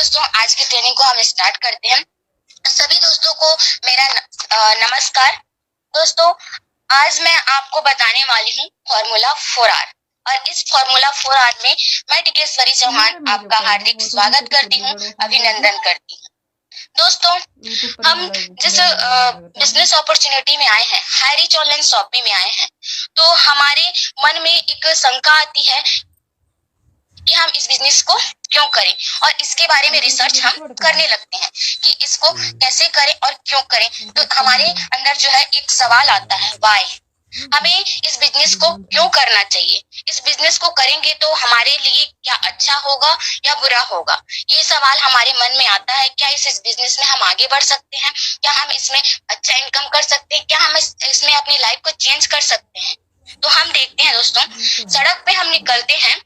दोस्तों, आज की ट्रेनिंग को हम स्टार्ट करते हैं। सभी दोस्तों को मेरा नमस्कार। दोस्तों, आज मैं आपको बताने वाली हूँ फॉर्मूला 4R और इस फॉर्मूला 4R में मैं टिकेश्वरी चौहान आपका हार्दिक स्वागत करती हूँ, अभिनंदन करती हूँ। दोस्तों, हम जिस बिजनेस अपॉर्चुनिटी में आए हैं, हाई रीच ऑनलाइन शॉपिंग में आए हैं, तो हमारे मन में एक शंका आती है कि हम इस बिजनेस को क्यों करें, और इसके बारे में रिसर्च हम करने लगते हैं कि इसको कैसे करें और क्यों करें। तो हमारे अंदर जो है एक सवाल आता है, व्हाई, हमें इस बिजनेस को क्यों करना चाहिए, इस बिजनेस को करेंगे तो हमारे लिए क्या अच्छा होगा या बुरा होगा। ये सवाल हमारे मन में आता है। क्या इस बिजनेस में हम आगे बढ़ सकते हैं, क्या हम इसमें अच्छा इनकम कर सकते हैं, क्या हम इसमें अपनी लाइफ को चेंज कर सकते हैं। तो हम देखते हैं दोस्तों, सड़क पे हम निकलते हैं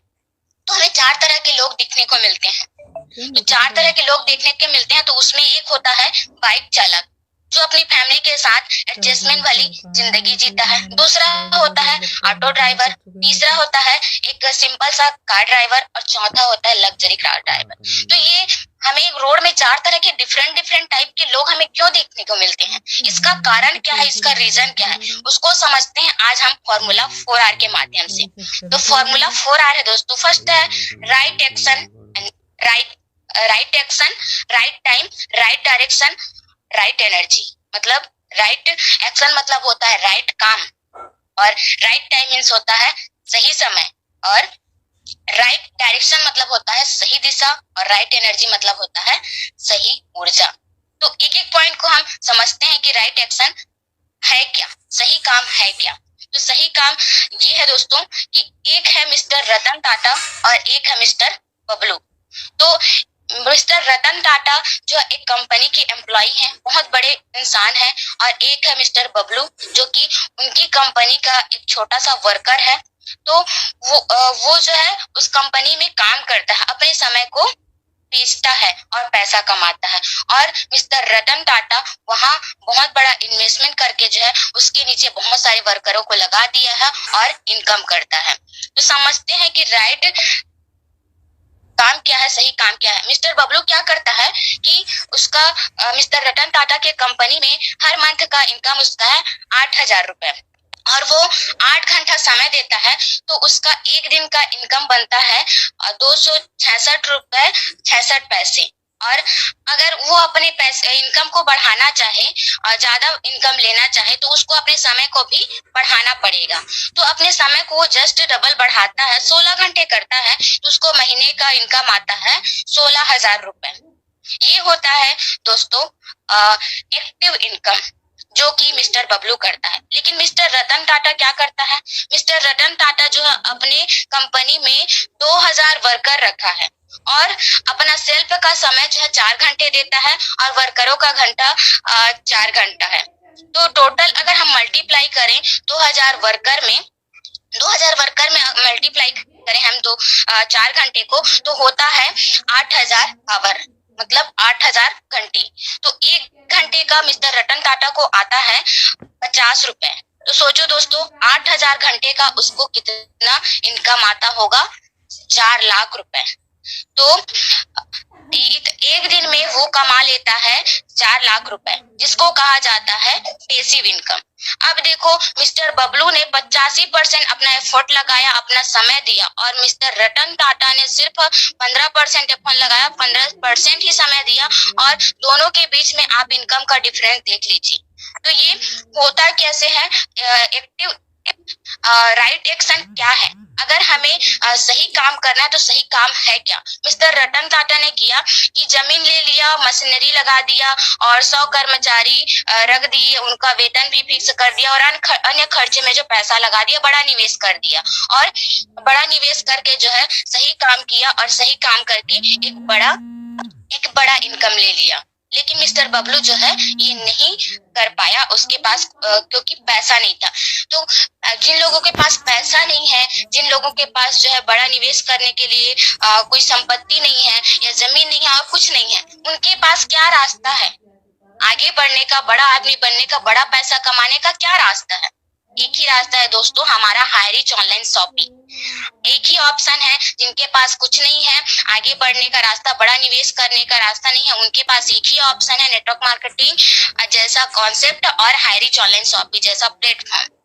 तो हमें 4 तरह के लोग दिखने को मिलते हैं। तो 4 तरह के लोग देखने के मिलते हैं। तो उसमें एक होता है बाइक चालक, जो अपनी फैमिली के साथ एडजस्टमेंट वाली जिंदगी जीता है। दूसरा होता है ऑटो ड्राइवर, तीसरा होता है एक सिंपल सा कार ड्राइवर, और चौथा होता है लग्जरी कार ड्राइवर। तो ये हमें रोड में 4 तरह के डिफरेंट टाइप के लोग हमें क्यों देखने को मिलते हैं, इसका कारण क्या है, इसका रीजन क्या है, उसको समझते हैं आज हम फॉर्मूला 4R के माध्यम से। तो फॉर्मूला 4R है दोस्तों। फर्स्ट है right action, right action, right time, right direction, right energy. मतलब राइट एक्शन मतलब होता है राइट काम, और राइट टाइम मीन्स होता है सही समय, और राइट डायरेक्शन मतलब होता है सही दिशा, और राइट एनर्जी मतलब होता है सही ऊर्जा। तो एक एक पॉइंट को हम समझते हैं कि राइट एक्शन है क्या, सही काम है क्या। तो सही काम ये है दोस्तों कि एक है मिस्टर रतन टाटा और एक है मिस्टर बबलू। तो मिस्टर रतन टाटा जो एक कंपनी के एम्प्लॉय हैं, बहुत बड़े इंसान हैं, और एक है मिस्टर बबलू जो कि उनकी कंपनी का एक छोटा सा वर्कर है। तो वो जो है उस कंपनी में काम करता है, अपने समय को बेचता है और पैसा कमाता है। और मिस्टर रतन टाटा वहां बहुत बड़ा इन्वेस्टमेंट करके जो है उसके नीचे बहुत सारे वर्करों को लगा दिया है और इनकम करता है। तो समझते हैं कि राइट काम क्या है, सही काम क्या है। मिस्टर बबलू क्या करता है कि उसका मिस्टर रतन टाटा के कंपनी में हर मंथ का इनकम उसका है 8,000 रुपए, और वो 8 घंटा समय देता है। तो उसका एक दिन का इनकम बनता है 266 रुपए 66 पैसे। और अगर वो अपने पैसे इनकम को बढ़ाना चाहे और ज्यादा इनकम लेना चाहे तो उसको अपने समय को भी बढ़ाना पड़ेगा। तो अपने समय को जस्ट डबल बढ़ाता है, 16 घंटे करता है, तो उसको महीने का इनकम आता है 16,000 रुपए। ये होता है दोस्तों एक्टिव इनकम, जो कि मिस्टर बबलू करता है। लेकिन मिस्टर रतन टाटा क्या करता है, मिस्टर रतन टाटा जो है अपने कंपनी में 2000 वर्कर रखा है, और अपना सेल्फ का समय जो है 4 घंटे देता है, और वर्करों का घंटा 4 घंटा है। तो टोटल अगर हम मल्टीप्लाई करें 2000 वर्कर में मल्टीप्लाई करें हम 4 घंटे को, तो होता है 8,000 आवर, मतलब 8,000 घंटे। तो एक घंटे का मिस्टर रतन टाटा को आता है 50 रुपए। तो सोचो दोस्तों, 8,000 घंटे का उसको कितना इनकम आता होगा, 4 लाख रुपए। तो एक दिन में वो कमा लेता है 4 लाख रुपए, जिसको कहा जाता है पैसिव इनकम। अब देखो, मिस्टर बबलू ने 85% अपना एफर्ट लगाया, अपना समय दिया, और मिस्टर रतन टाटा ने सिर्फ 15% एफर्ट लगाया, 15% ही समय दिया, और दोनों के बीच में आप इनकम का डिफरेंस देख लीजिए। तो ये होता कैसे है, एक्टिव राइट एक्शन क्या है। अगर हमें सही काम करना है तो सही काम है क्या। मिस्टर रतन टाटा ने किया कि जमीन ले लिया, मशीनरी लगा दिया, और 100 कर्मचारी रख दिए, उनका वेतन भी फिक्स कर दिया, और अन्य खर्चे में जो पैसा लगा दिया, बड़ा निवेश कर दिया, और बड़ा निवेश करके जो है सही काम किया, और सही काम करके एक बड़ा इनकम ले लिया। लेकिन मिस्टर बबलू जो है ये नहीं कर पाया, उसके पास क्योंकि पैसा नहीं था। तो जिन लोगों के पास पैसा नहीं है, जिन लोगों के पास जो है बड़ा निवेश करने के लिए कोई संपत्ति नहीं है, या जमीन नहीं है, और कुछ नहीं है, उनके पास क्या रास्ता है आगे बढ़ने का, बड़ा आदमी बनने का, बड़ा पैसा कमाने का क्या रास्ता है। एक ही रास्ता है दोस्तों, हमारा हाईरिच ऑनलाइन शॉपिंग। एक ही ऑप्शन है, जिनके पास कुछ नहीं है, आगे बढ़ने का रास्ता, बड़ा निवेश करने का रास्ता नहीं है, उनके पास एक ही ऑप्शन है, नेटवर्क मार्केटिंग जैसा कॉन्सेप्ट और हाईरिच ऑनलाइन शॉपिंग जैसा प्लेटफॉर्म।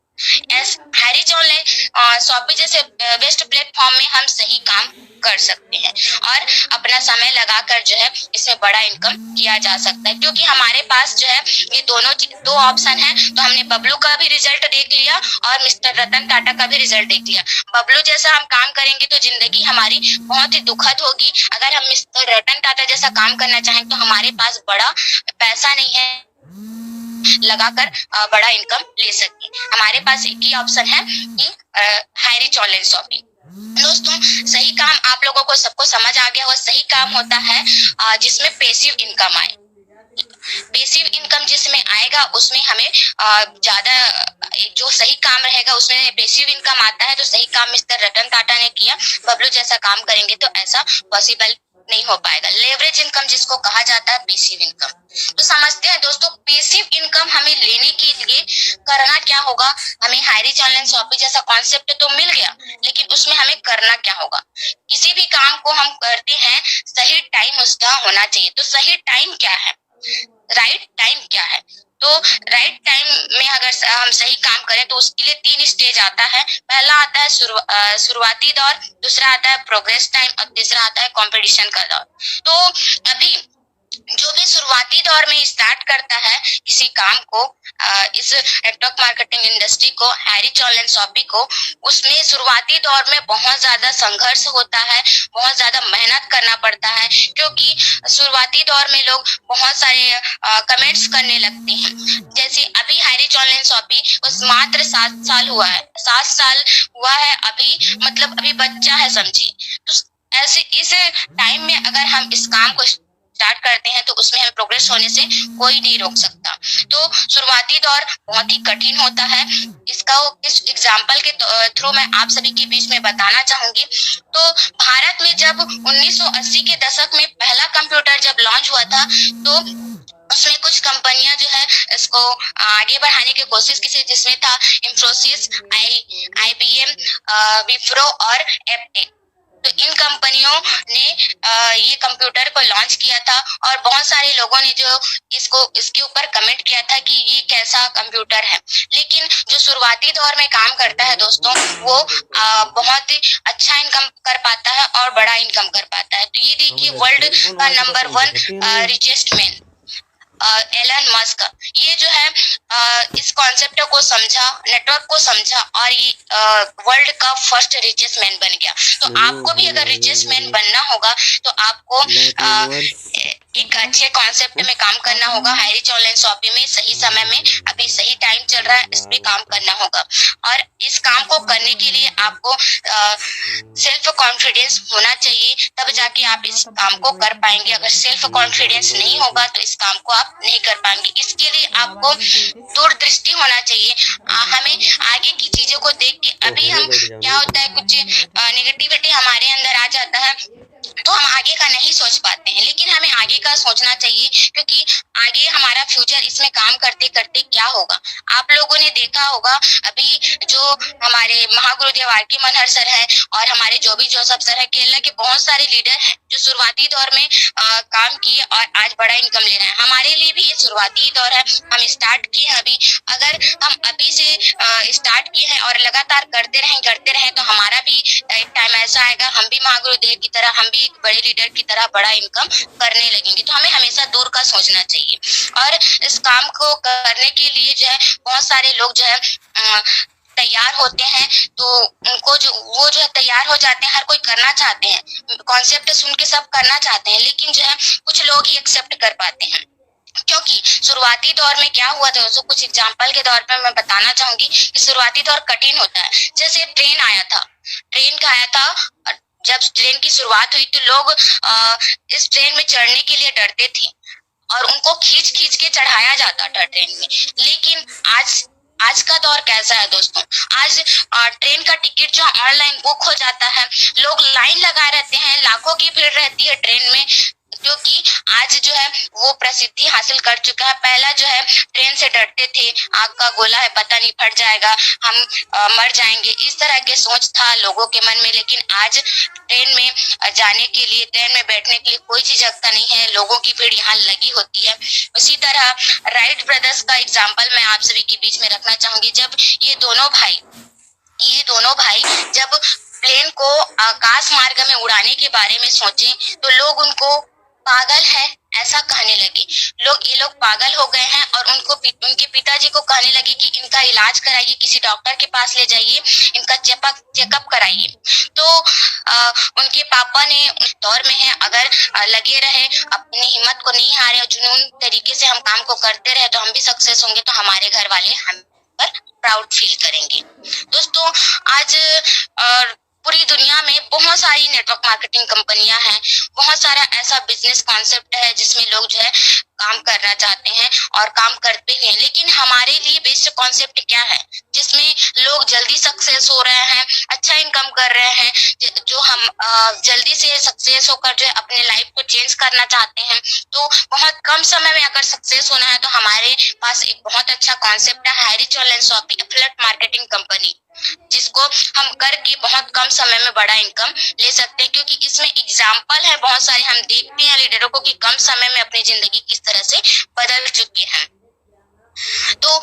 हाईरिच ऑनलाइन शॉपिंग जैसे बेस्ट प्लेटफॉर्म में हम सही काम कर सकते हैं और अपना समय लगाकर जो है इसमें बड़ा इनकम किया जा सकता है, क्योंकि हमारे पास जो है ये दो ऑप्शन है। तो हमने बबलू का भी रिजल्ट देख लिया और मिस्टर रतन टाटा का भी रिजल्ट देख लिया। बबलू जैसा हम काम करेंगे तो जिंदगी हमारी बहुत ही दुखद होगी। अगर हम मिस्टर रतन टाटा जैसा काम करना चाहें तो हमारे पास बड़ा पैसा नहीं है लगाकर बड़ा इनकम ले सके। हमारे पास एक ही ऑप्शन है कि हाईरिच ऑनलाइन शॉपिंग। दोस्तों, सही काम आप लोगों को सबको समझ आ गया, वो सही काम होता है जिसमें पैसिव इनकम आए। पैसिव इनकम जिसमें आएगा उसमें हमें ज्यादा, जो सही काम रहेगा उसमें पैसिव इनकम आता है। तो सही काम मिस्टर रतन टाटा ने किया, बबलू जैसा काम करेंगे तो ऐसा पॉसिबल नहीं हो पाएगा। लेवरेज इनकम जिसको कहा जाता है पैसिव इनकम। तो समझते हैं दोस्तों, पैसिव इनकम हमें लेने के लिए करना क्या होगा। हमें हाईरिच ऑनलाइन शॉपिंग जैसा कॉन्सेप्ट तो मिल गया, लेकिन उसमें हमें करना क्या होगा। किसी भी काम को हम करते हैं, सही टाइम उसका होना चाहिए। तो सही टाइम क्या है, राइट टाइम क्या है। तो राइट टाइम में अगर हम सही काम करें तो उसके लिए 3 स्टेज आता है। पहला आता है शुरुआती दौर, दूसरा आता है प्रोग्रेस टाइम और तीसरा आता है कंपटीशन का दौर। तो अभी जो भी शुरुआती दौर में स्टार्ट करता है किसी काम को, इस नेटवर्क मार्केटिंग इंडस्ट्री को, हाईरिच ऑनलाइन शॉपिंग को, उसमें शुरुआती दौर में बहुत ज्यादा संघर्ष होता है, बहुत ज्यादा मेहनत करना पड़ता है, क्योंकि शुरुआती दौर में लोग बहुत सारे कमेंट्स करने लगते हैं। जैसे अभी हाईरिच ऑनलाइन शॉपिंग बस मात्र 7 साल हुआ है, 7 साल हुआ है अभी, मतलब अभी बच्चा है समझिए। तो ऐसे इस टाइम में अगर हम इस काम को स्टार्ट करते हैं तो उसमें हमें प्रोग्रेस होने से कोई नहीं रोक सकता। तो शुरुआती दौर बहुत ही कठिन होता है। इसका इस एग्जाम्पल के थ्रू मैं आप सभी के बीच में बताना चाहूंगी। तो भारत में जब 1980 के दशक में पहला कंप्यूटर जब लॉन्च हुआ था, तो उसमें कुछ कंपनियां जो है इसको आगे बढ़ाने की कोशिश की, जिसमें था इंफोसिस, IBM, विप्रो और एप्टेक। तो इन कंपनियों ने ये कंप्यूटर को लॉन्च किया था और बहुत सारे लोगों ने जो इसके ऊपर कमेंट किया था कि ये कैसा कंप्यूटर है। लेकिन जो शुरुआती दौर में काम करता है दोस्तों, वो बहुत ही अच्छा इनकम कर पाता है और बड़ा इनकम कर पाता है। तो ये देखिए, वर्ल्ड का number 1 richest man Elon Musk, ये जो है इस कॉन्सेप्ट को समझा, नेटवर्क को समझा और ये वर्ल्ड का फर्स्ट रिचेस्ट मैन बन गया। तो आपको भी अगर रिचेस्ट मैन बनना होगा तो आपको एक अच्छे कॉन्सेप्ट में काम करना होगा। हाईरिच ऑनलाइन शॉपिंग में सही समय में, अभी सही टाइम चल रहा है, इस पे काम करना होगा। और इस काम को करने के लिए आपको सेल्फ कॉन्फिडेंस होना चाहिए, तब जाके आप इस काम को कर पाएंगे। अगर सेल्फ कॉन्फिडेंस नहीं होगा तो इस काम को आप नहीं कर पाएंगे। इसके लिए आपको दूरदृष्टि होना चाहिए। हमें आगे की चीजों को देख के, अभी हम क्या होता है, कुछ नेगेटिविटी हमारे अंदर आ जाता है तो हम आगे का नहीं सोच पाते हैं, लेकिन हमें आगे का सोचना चाहिए, क्योंकि आगे हमारा फ्यूचर इसमें काम करते करते क्या होगा। आप लोगों ने देखा होगा अभी जो हमारे महागुरुदेव R.K. मनहर सर है और हमारे जोबी जोसेफ सर है, केरला के बहुत सारे लीडर हैं जो शुरुआती दौर में काम किए और आज बड़ा इनकम ले रहे हैं। हमारे लिए भी ये शुरुआती दौर है, हम स्टार्ट किए हैं अभी। अगर हम अभी से स्टार्ट किए हैं और लगातार करते रहें तो हमारा भी एक टाइम ऐसा आएगा, हम भी महागुरुदेव की तरह, हम भी एक बड़े लीडर की तरह बड़ा इनकम करने लगेंगे। तो हमें हमेशा दूर का सोचना चाहिए। और इस काम को करने के लिए जो है बहुत सारे लोग जो है तैयार होते हैं, तो उनको वो जो है तैयार हो जाते हैं। हर कोई करना चाहते हैं, कॉन्सेप्ट सुन के सब करना चाहते हैं, लेकिन जो है कुछ लोग ही एक्सेप्ट कर पाते हैं। क्योंकि शुरुआती दौर में क्या हुआ था दोस्तों, कुछ एग्जाम्पल के दौर पर मैं बताना चाहूंगी कि शुरुआती दौर कठिन होता है। जैसे ट्रेन आया था, जब ट्रेन की शुरुआत हुई तो लोग इस ट्रेन में चढ़ने के लिए डरते थे और उनको खींच खींच के चढ़ाया जाता था ट्रेन में। लेकिन आज का दौर कैसा है दोस्तों, आज ट्रेन का टिकट जो ऑनलाइन बुक हो जाता है, लोग लाइन लगाए रहते हैं, लाखों की भीड़ रहती है ट्रेन में, क्योंकि आज जो है वो प्रसिद्धि हासिल कर चुका है। पहला जो है ट्रेन से डरते थे, आग का गोला है, पता नहीं फट जाएगा, हम मर जाएंगे, इस तरह के सोच था लोगों के मन में। लेकिन आज ट्रेन में जाने के लिए, ट्रेन में बैठने के लिए कोई झिझकता नहीं है, लोगों की भीड़ यहाँ लगी होती है। उसी तरह राइट ब्रदर्स का एग्जाम्पल मैं आप सभी के बीच में रखना चाहूंगी। जब ये दोनों भाई जब प्लेन को आकाश मार्ग में उड़ाने के बारे में सोचे तो लोग उनको पागल है ऐसा कहने लगे। ये लोग पागल हो गए हैं और उनके पिताजी को कहने लगे कि इनका इलाज कराइए, किसी डॉक्टर के पास ले जाइए, इनका चेकअप कराइए। तो उनके पापा ने दौर में है, अगर लगे रहे, अपनी हिम्मत को नहीं हारे और जुनून तरीके से हम काम को करते रहे तो हम भी सक्सेस होंगे, तो हमारे घर वाले हम पर प्राउड फील करेंगे। दोस्तों, आज पूरी दुनिया में बहुत सारी नेटवर्क मार्केटिंग कंपनियां हैं, बहुत सारा ऐसा बिजनेस कॉन्सेप्ट है जिसमें लोग जो है काम करना चाहते हैं और काम करते हैं। लेकिन हमारे लिए बेस्ट कॉन्सेप्ट क्या है जिसमें लोग जल्दी सक्सेस हो रहे हैं, अच्छा इनकम कर रहे हैं, जो हम जल्दी से सक्सेस होकर जो है अपने लाइफ को चेंज करना चाहते हैं। तो बहुत कम समय में अगर सक्सेस होना है तो हमारे पास एक बहुत अच्छा कॉन्सेप्ट है, Highrich online shopping affiliate marketing company, जिसको हम करके बहुत कम समय में बड़ा इनकम ले सकते हैं। क्योंकि इसमें एग्जाम्पल है बहुत सारे, हम देखते हैं लीडरों को कि कम समय में अपनी जिंदगी किस तरह से बदल चुके हैं। तो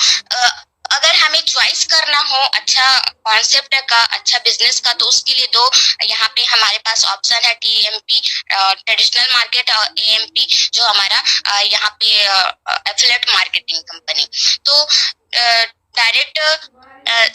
अगर हमें चॉइस करना हो अच्छा कॉन्सेप्ट का, अच्छा बिजनेस का, तो उसके लिए दो यहाँ पे हमारे पास ऑप्शन है, TMP ट्रेडिशनल मार्केट और AMP जो हमारा यहाँ पे एफिलिएट मार्केटिंग कंपनी। तो डायरेक्ट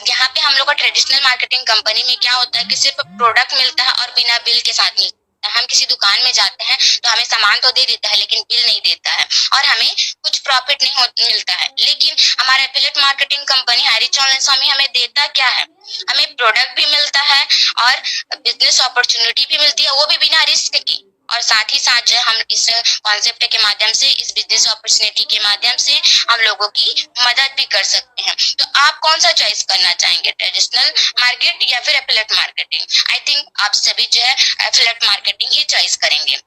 यहाँ पे हम लोग का ट्रेडिशनल मार्केटिंग कंपनी में क्या होता है कि सिर्फ प्रोडक्ट मिलता है और बिना बिल के साथ मिलता है। हम किसी दुकान में जाते हैं तो हमें सामान तो दे देता है लेकिन बिल नहीं देता है और हमें कुछ प्रॉफिट नहीं मिलता है। लेकिन हमारा affiliate marketing company Highrich online shopping हमें देता क्या है, हमें प्रोडक्ट भी मिलता है और बिजनेस अपॉर्चुनिटी भी मिलती है, वो भी बिना रिस्क की। और साथ ही साथ जो हम इस कॉन्सेप्ट के माध्यम से, इस बिजनेस अपॉर्चुनिटी के माध्यम से हम लोगों की मदद भी कर सकते हैं। तो आप कौन सा चॉइस करना चाहेंगे, ट्रेडिशनल मार्केट या फिर एफिलिएट मार्केटिंग? आई थिंक आप सभी जो है एफिलिएट मार्केटिंग ही चॉइस करेंगे।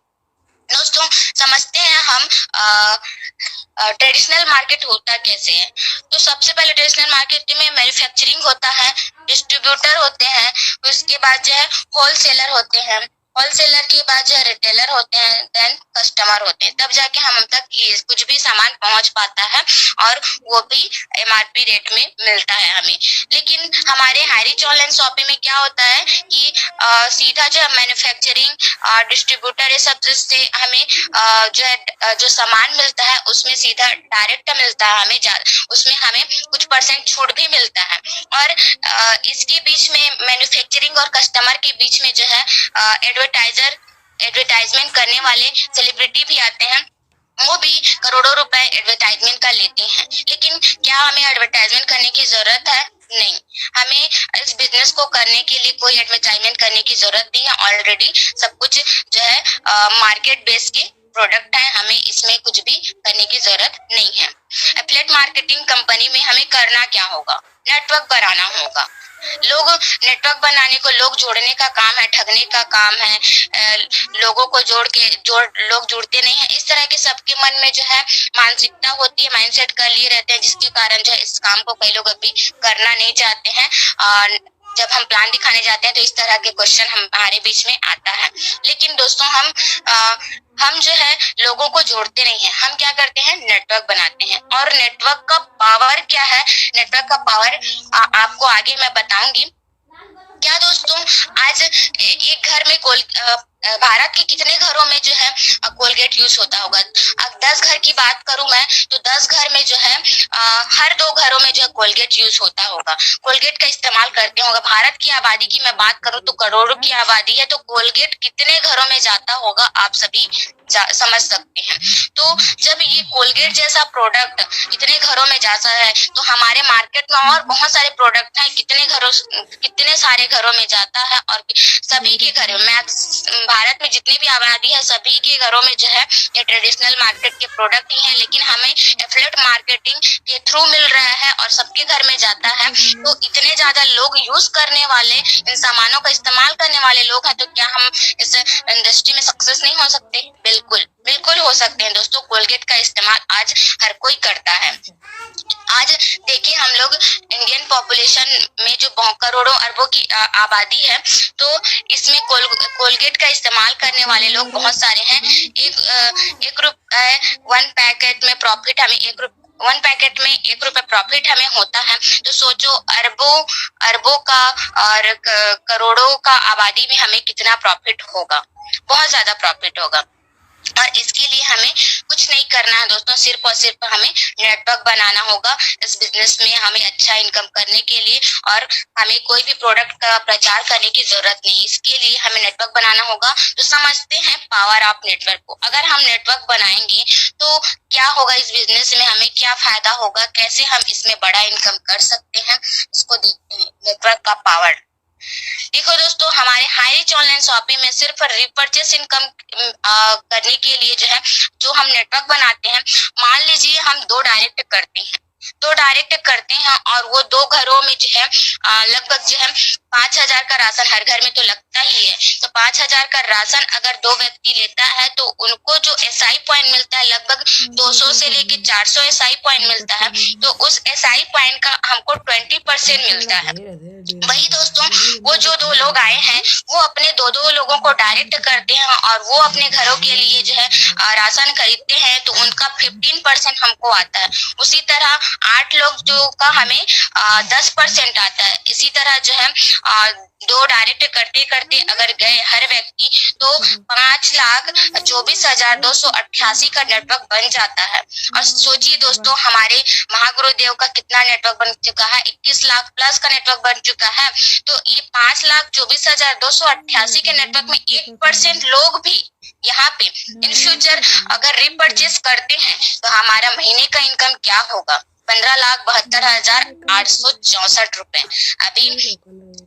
दोस्तों, समझते हैं हम ट्रेडिशनल मार्केट होता कैसे है। तो सबसे पहले ट्रेडिशनल मार्केट में मैन्युफैक्चरिंग होता है, डिस्ट्रीब्यूटर होते हैं, उसके बाद जो है होलसेलर होते हैं, होलसेलर के बाद जो है रिटेलर होते हैं, देन कस्टमर होते हैं, तब जाके हम तक कुछ भी सामान पहुंच पाता है और वो भी MRP रेट में मिलता है हमें। लेकिन हमारे हाईरिच ऑनलाइन शॉपिंग में क्या होता है कि सीधा जो है मैन्युफैक्चरिंग डिस्ट्रीब्यूटर ये सब से हमें जो है जो सामान मिलता है उसमें सीधा डायरेक्ट मिलता है हमें, उसमें हमें कुछ % छूट भी मिलता है। और इसके बीच में मैन्युफैक्चरिंग और कस्टमर के बीच में जो है एडवर्टाइजमेंट करने वाले सेलिब्रिटी भी आते हैं, वो भी करोड़ों रुपए एडवर्टाइजमेंट का लेते हैं। लेकिन क्या हमें एडवर्टाइजमेंट करने की जरूरत है? नहीं, हमें इस बिजनेस को करने के लिए कोई एडवर्टाइजमेंट करने की जरूरत नहीं है। ऑलरेडी सब कुछ जो है मार्केट बेस के प्रोडक्ट है, हमें इसमें कुछ भी करने की जरूरत नहीं है। एफिलिएट मार्केटिंग कंपनी में हमें करना क्या होगा, नेटवर्क बनाना होगा। लोग नेटवर्क बनाने को, लोग जोड़ने का काम है, ठगने का काम है, लोगों को लोग जुड़ते नहीं है। इस तरह के सबके मन में जो है मानसिकता होती है, माइंडसेट कर लिए रहते हैं, जिसके कारण जो है इस काम को कई लोग अभी करना नहीं चाहते हैं। जब हम प्लान दिखाने जाते हैं तो इस तरह के क्वेश्चन हमारे बीच में आता है। लेकिन दोस्तों, हम जो है लोगों को जोड़ते नहीं है, हम क्या करते हैं, नेटवर्क बनाते हैं। और नेटवर्क का पावर क्या है, नेटवर्क का पावर आपको आगे मैं बताऊंगी। क्या दोस्तों, आज एक घर में भारत के कितने घरों में जो है कोलगेट यूज होता होगा? अब 10 घर की बात करूं मैं तो 10 घर में जो है हर 2 घरों में जो है कोलगेट यूज होता होगा, कोलगेट का इस्तेमाल करते होगा। भारत की आबादी की मैं बात करूं तो करोड़ों की आबादी है, तो कोलगेट कितने घरों में जाता होगा आप सभी समझ सकते हैं। तो जब ये कोलगेट जैसा प्रोडक्ट इतने घरों में जाता है तो हमारे मार्केट में और बहुत सारे प्रोडक्ट हैं, कितने सारे घरों में जाता है और सभी के घरों में, भारत में जितनी भी आबादी है सभी के घरों में जो है ये ट्रेडिशनल मार्केट के प्रोडक्ट ही हैं। लेकिन हमें एफिलिएट मार्केटिंग के थ्रू मिल रहा है और सबके घर में जाता है। तो इतने ज्यादा लोग यूज करने वाले, इन सामानों का इस्तेमाल करने वाले लोग हैं, तो क्या हम इस इंडस्ट्री में सक्सेस नहीं हो सकते? बिल्कुल हैं दोस्तों, कोलगेट का इस्तेमाल आज हर कोई करता है। आज देखिए हम लोग इंडियन पॉपुलेशन में जो करोड़ों अरबों की आबादी है, तो इसमें कोलगेट का इस्तेमाल करने वाले लोग बहुत सारे हैं। एक रुपए वन पैकेट में प्रॉफिट हमें वन पैकेट में 1 रुपए प्रॉफिट हमें होता है, तो सोचो अरबों का और करोड़ों का आबादी में हमें कितना प्रॉफिट होगा, बहुत ज्यादा प्रॉफिट होगा। और इसके लिए हमें कुछ नहीं करना है दोस्तों, सिर्फ और सिर्फ हमें नेटवर्क बनाना होगा इस बिजनेस में हमें अच्छा इनकम करने के लिए। और हमें कोई भी प्रोडक्ट का प्रचार करने की जरूरत नहीं, इसके लिए हमें नेटवर्क बनाना होगा। तो समझते हैं पावर ऑफ नेटवर्क को। अगर हम नेटवर्क बनाएंगे तो क्या होगा, इस बिजनेस में हमें क्या फायदा होगा, कैसे हम इसमें बड़ा इनकम कर सकते हैं, इसको देखते हैं नेटवर्क का पावर। देखो दोस्तों, हमारे हाईरिच ऑनलाइन शॉपिंग में सिर्फ रिपर्चेस इनकम करने के लिए जो हम नेटवर्क बनाते हैं, मान लीजिए हम 2 डायरेक्ट करते हैं और वो 2 घरों में लगभग 5,000 का राशन हर घर में तो लगता ही है। तो 5,000 का राशन अगर 2 व्यक्ति लेता है तो उनको जो एसआई पॉइंट मिलता है लगभग 200 से लेके 400 एसआई पॉइंट मिलता है। तो उस एसआई पॉइंट का हमको 20% मिलता है। वही दोस्तों, वो जो 2 लोग आए हैं वो अपने 2 लोगों को डायरेक्ट करते हैं और वो अपने घरों के लिए राशन खरीदते हैं, तो उनका 15% हमको आता है। उसी तरह 8 लोग जो का हमें 10% आता है। इसी तरह 2 डायरेक्ट करते करते अगर गए हर व्यक्ति, तो 5,24,288 का नेटवर्क बन जाता है। और सोचिए दोस्तों, हमारे महागुरुदेव का कितना नेटवर्क बन चुका है, 21 लाख प्लस का नेटवर्क बन चुका है। तो ये 5,24,288 के नेटवर्क में 1% लोग भी यहाँ पे इन फ्यूचर अगर रिपर्चेस करते हैं तो हमारा महीने का इनकम क्या होगा, 15,72,864 रुपए। अभी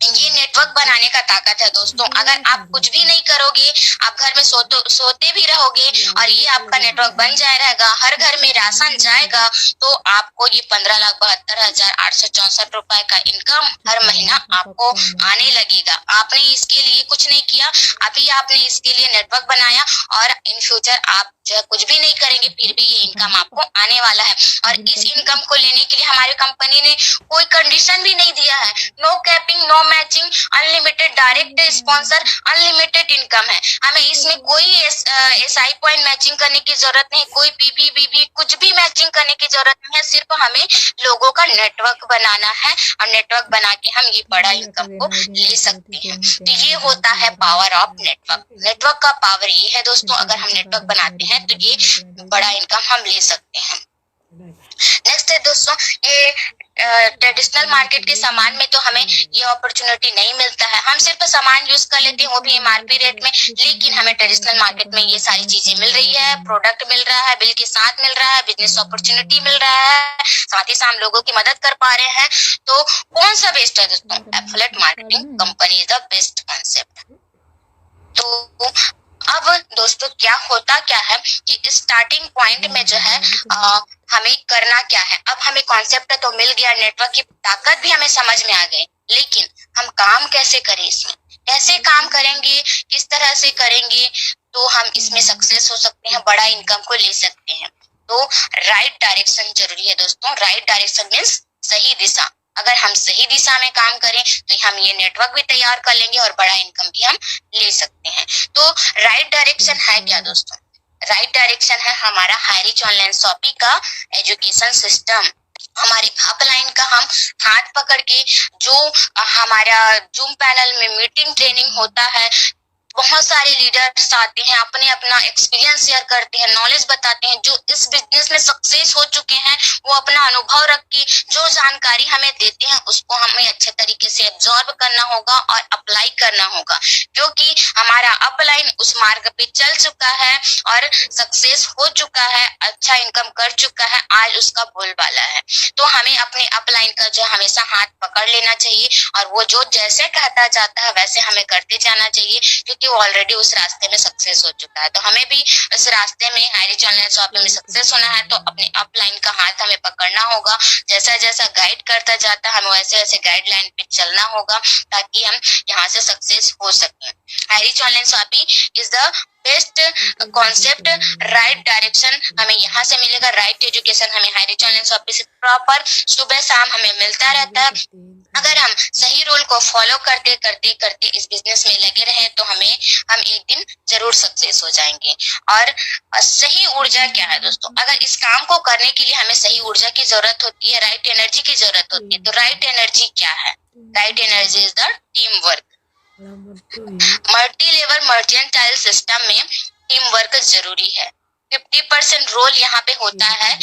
ये नेटवर्क बनाने का ताकत है दोस्तों। अगर आप कुछ भी नहीं करोगे, आप घर में सोते भी रहोगे और ये आपका नेटवर्क बन जाए रहेगा, हर घर में राशन जाएगा, तो आपको ये 15,72,864 रुपए का इनकम हर महीना आपको आने लगेगा। आपने इसके लिए कुछ नहीं किया, अभी आपने इसके लिए नेटवर्क बनाया और इन फ्यूचर आप कुछ भी नहीं करेंगे फिर भी ये इनकम आपको आने वाला है। और इस इनकम को लेने के लिए हमारी कंपनी ने कोई कंडीशन भी नहीं दिया है। No capping, no matching, unlimited direct sponsor, unlimited income है। हमें इसमें कोई एसआई पॉइंट मैचिंग करने की जरूरत नहीं, कोई पीबीबीबी कुछ भी मैचिंग करने की जरूरत नहीं है। सिर्फ हमें लोगों का नेटवर्क बनाना है और नेटवर्क बना के हम ये बड़ा इनकम को ले सकते हैं। तो ये होता है पावर ऑफ नेटवर्क। नेटवर्क का पावर ये है दोस्तों, अगर हम नेटवर्क बनाते हैं तो ये बड़ा इनकम हम ले सकते हैं। नेक्स्ट है दोस्तों, ये ट्रेडिशनल मार्केट के सामान में तो हमें ये अपॉर्चुनिटी नहीं मिलता है। हम सिर्फ सामान यूज कर लेते हैं, वो भी एमआरपी रेट में। लेकिन हमें ट्रेडिशनल मार्केट में ये सारी चीजें मिल रही है, प्रोडक्ट मिल रहा है, बिल के साथ मिल रहा है, बिजनेस अपॉर्चुनिटी मिल रहा है, साथ ही साथ लोगों की मदद कर पा रहे हैं। तो कौन सा बेस्ट है दोस्तों? Affiliate marketing company is the best concept. तो अब दोस्तों क्या होता क्या है कि स्टार्टिंग पॉइंट में हमें करना क्या है। अब हमें कॉन्सेप्ट तो मिल गया, नेटवर्क की ताकत भी हमें समझ में आ गई, लेकिन हम काम कैसे करें, इसमें कैसे काम करेंगे, किस तरह से करेंगे तो हम इसमें सक्सेस हो सकते हैं, बड़ा इनकम को ले सकते हैं। तो राइट डायरेक्शन जरूरी है दोस्तों। राइट डायरेक्शन मीन्स सही दिशा। अगर हम सही दिशा में काम करें तो हम ये नेटवर्क भी तैयार कर लेंगे और बड़ा इनकम भी हम ले सकते हैं। तो राइट डायरेक्शन है क्या दोस्तों? राइट डायरेक्शन है हमारा हाईरिच ऑनलाइन शॉपिंग का एजुकेशन सिस्टम। हमारे अपलाइन का हम हाथ पकड़ के जो हमारा जूम पैनल में मीटिंग ट्रेनिंग होता है, बहुत सारे लीडर्स आते हैं, अपने अपना एक्सपीरियंस शेयर करते हैं, नॉलेज बताते हैं। जो इस बिजनेस में सक्सेस हो चुके हैं वो अपना अनुभव रख के जो जानकारी हमें देते हैं उसको हमें अच्छे तरीके से एब्जॉर्ब करना होगा और अप्लाई करना होगा, क्योंकि हमारा अपलाइन उस मार्ग पे चल चुका है और सक्सेस हो चुका है, अच्छा इनकम कर चुका है, आज उसका बोलबाला है। तो हमें अपने अपलाइन का हमेशा हाथ पकड़ लेना चाहिए और वो जो जैसे कहता जाता है वैसे हमें करते जाना चाहिए, क्योंकि वो ऑलरेडी उस रास्ते में सक्सेस हो चुका है। तो हमें भी उस रास्ते में हाई रीच ऑनलाइन शॉपिंग में सक्सेस होना है, तो अपने अपलाइन का हाथ हमें पकड़ना होगा। जैसा जैसा गाइड करता जाता है हमें वैसे वैसे गाइडलाइन पे चलना होगा, ताकि हम यहाँ से सक्सेस हो सकें। High reach online shopping is the best concept, right direction हमें यहाँ से मिलेगा, राइट एजुकेशन हमें हाई रीच ऑनलाइन शॉपिंग से प्रॉपर सुबह शाम हमें मिलता रहता है। अगर हम सही रूल को फॉलो करते करते करते इस बिजनेस में लगे रहे तो हम एक दिन जरूर सक्सेस हो जाएंगे। और सही ऊर्जा क्या है दोस्तों, अगर इस काम को करने के लिए हमें सही ऊर्जा की जरूरत होती है, राइट एनर्जी की जरूरत होती है। तो राइट एनर्जी क्या है? Right energy is the team work. Multi level mercantile system में टीम वर्क जरूरी है। 50% रोल यहाँ पे होता है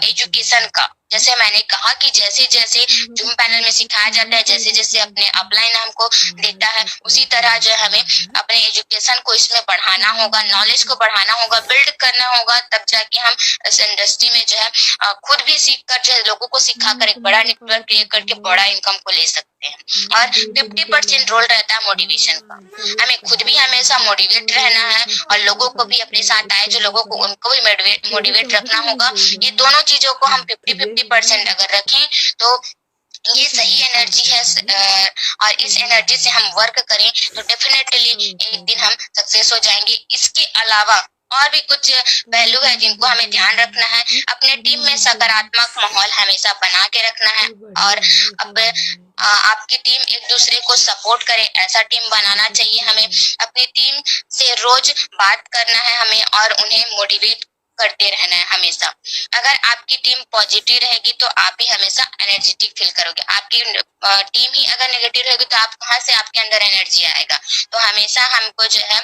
एजुकेशन का। जैसे मैंने कहा कि जैसे जैसे जूम पैनल में सिखाया जाता है, जैसे जैसे अपने अपलाइन हमको देता है, उसी तरह जो है हमें अपने एजुकेशन को इसमें बढ़ाना होगा, नॉलेज को बढ़ाना होगा, बिल्ड करना होगा, तब जाके हम इस इंडस्ट्री में जो है खुद भी सीख कर जो है लोगों को सिखा कर एक बड़ा नेटवर्क क्रिएट करके बड़ा इनकम को ले सकते हैं। और 50% रोल रहता है मोटिवेशन का। हमें खुद भी हमेशा मोटिवेट रहना है और लोगों को भी अपने साथ आए जो लोगों को उनको भी मोटिवेट रखना होगा। ये दोनों चीजों को हम 50% अगर रखें तो ये सही एनर्जी है। और इस एनर्जी से हम वर्क करें तो डेफिनेटली एक दिन हम सक्सेस हो जाएंगे। इसके अलावा और भी कुछ पहलू है जिनको हमें ध्यान रखना है। अपने टीम में सकारात्मक माहौल हमेशा बना के रखना है और अब आपकी टीम एक दूसरे को सपोर्ट करे ऐसा टीम बनाना चाहिए। हमें अपनी टीम से रोज बात करना है हमें और उन्हें मोटिवेट करते रहना है हमेशा। अगर आपकी टीम पॉजिटिव रहेगी तो आप भी हमेशा एनर्जेटिक फील करोगे। आपकी टीम ही अगर नेगेटिव रहेगी तो आप कहाँ से आपके अंदर एनर्जी आएगा। तो हमेशा हमको जो है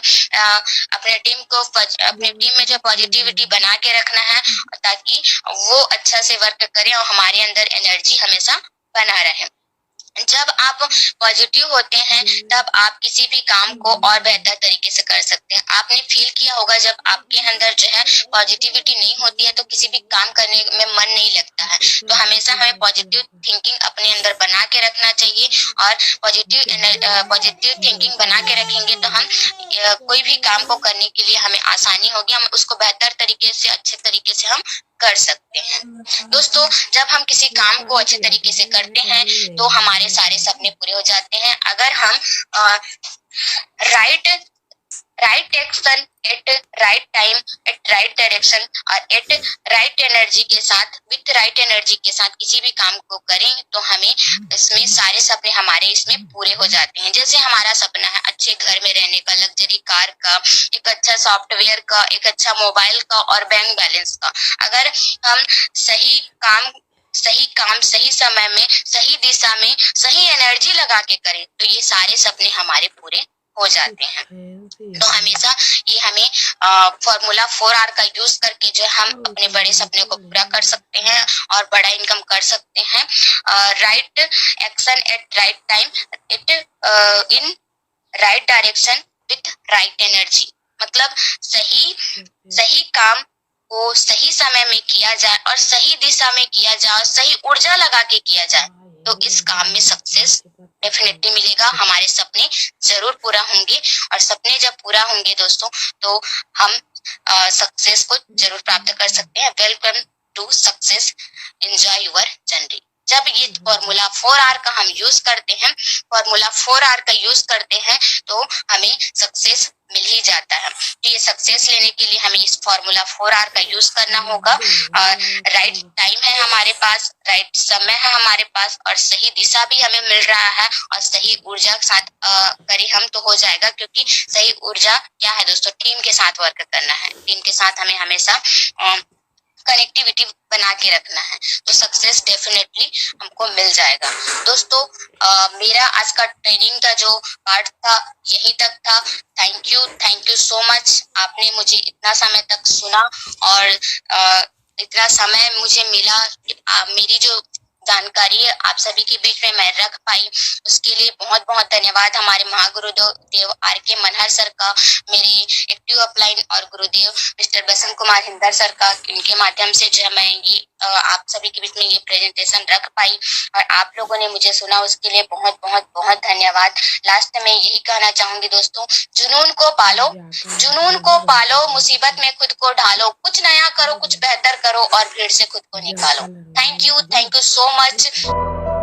अपने टीम में जो पॉजिटिविटी बना के रखना है ताकि वो अच्छा से वर्क करे और हमारे अंदर एनर्जी हमेशा बना रहे। जब आप पॉजिटिव होते हैं तब आप किसी भी काम को और बेहतर तरीके से कर सकते हैं। आपने फील किया होगा जब आपके अंदर जो है पॉजिटिविटी नहीं होती है तो किसी भी काम करने में मन नहीं लगता है। तो हमेशा हमें पॉजिटिव थिंकिंग अपने अंदर बना के रखना चाहिए और पॉजिटिव थिंकिंग बना के रखेंगे तो हम कोई भी काम को करने के लिए हमें आसानी होगी, हम उसको बेहतर तरीके से अच्छे तरीके से हम कर सकते हैं। दोस्तों, जब हम किसी काम को अच्छे तरीके से करते हैं तो हमारे सारे सपने पूरे हो जाते हैं। अगर हम right action at right time at right direction और एट राइट एनर्जी के साथ विथ राइट एनर्जी के साथ किसी भी काम को करें तो हमें इसमें सारे सपने हमारे इसमें पूरे हो जाते हैं। जैसे हमारा सपना है अच्छे घर में रहने का, लग्जरी कार का, एक अच्छा सॉफ्टवेयर का, एक अच्छा मोबाइल का और बैंक बैलेंस का। अगर हम सही काम सही समय में सही दिशा में सही एनर्जी लगा के करें तो ये सारे सपने हमारे पूरे हो जाते हैं। तो हमेशा ये हमें फॉर्मूला 4R का यूज करके जो हम अपने बड़े सपने को पूरा कर सकते हैं और बड़ा इनकम कर सकते हैं। Right action at right time it in right direction with right energy, मतलब सही काम को सही समय में किया जाए और सही दिशा में किया जाए और सही ऊर्जा लगा के किया जाए तो इस काम में सक्सेस डेफिनेटली मिलेगा। हमारे सपने जरूर पूरा होंगे और सपने जब पूरा होंगे दोस्तों तो हम सक्सेस को जरूर प्राप्त कर सकते हैं। Welcome to success, enjoy your journey. जब ये फॉर्मूला 4R का हम यूज करते हैं, फॉर्मूला 4R का यूज करते हैं तो हमें सक्सेस मिल ही जाता है। तो ये सक्सेस लेने के लिए हमें इस फॉर्मूला 4R का यूज करना होगा। और राइट टाइम है हमारे पास, राइट समय है हमारे पास और सही दिशा भी हमें मिल रहा है और सही ऊर्जा के साथ करें हम तो हो जाएगा। क्योंकि सही ऊर्जा क्या है दोस्तों, टीम के साथ वर्क करना है। टीम के साथ हमें हमेशा कनेक्टिविटी बना के रखना है तो सक्सेस डेफिनेटली हमको मिल जाएगा। दोस्तों, मेरा आज का ट्रेनिंग का जो पार्ट था यही तक था। Thank you so much. आपने मुझे इतना समय तक सुना और इतना समय मुझे मिला। मेरी जो जानकारी है आप सभी के बीच में मैं रख पाई, उसके लिए बहुत बहुत धन्यवाद हमारे महागुरुदेव RK मनहर सर का, मेरे एक्टिव अपलाइन और गुरुदेव मिस्टर बसंत कुमार हिंदर सर का। इनके माध्यम से जो है मैं ये आप सभी के बीच में ये प्रेजेंटेशन रख पाई और आप लोगों ने मुझे सुना, उसके लिए बहुत बहुत बहुत धन्यवाद। लास्ट में यही कहना चाहूंगी दोस्तों, जुनून को पालो, जुनून को पालो, मुसीबत में खुद को ढालो, कुछ नया करो, कुछ बेहतर करो और भीड़ से खुद को निकालो। Thank you so much.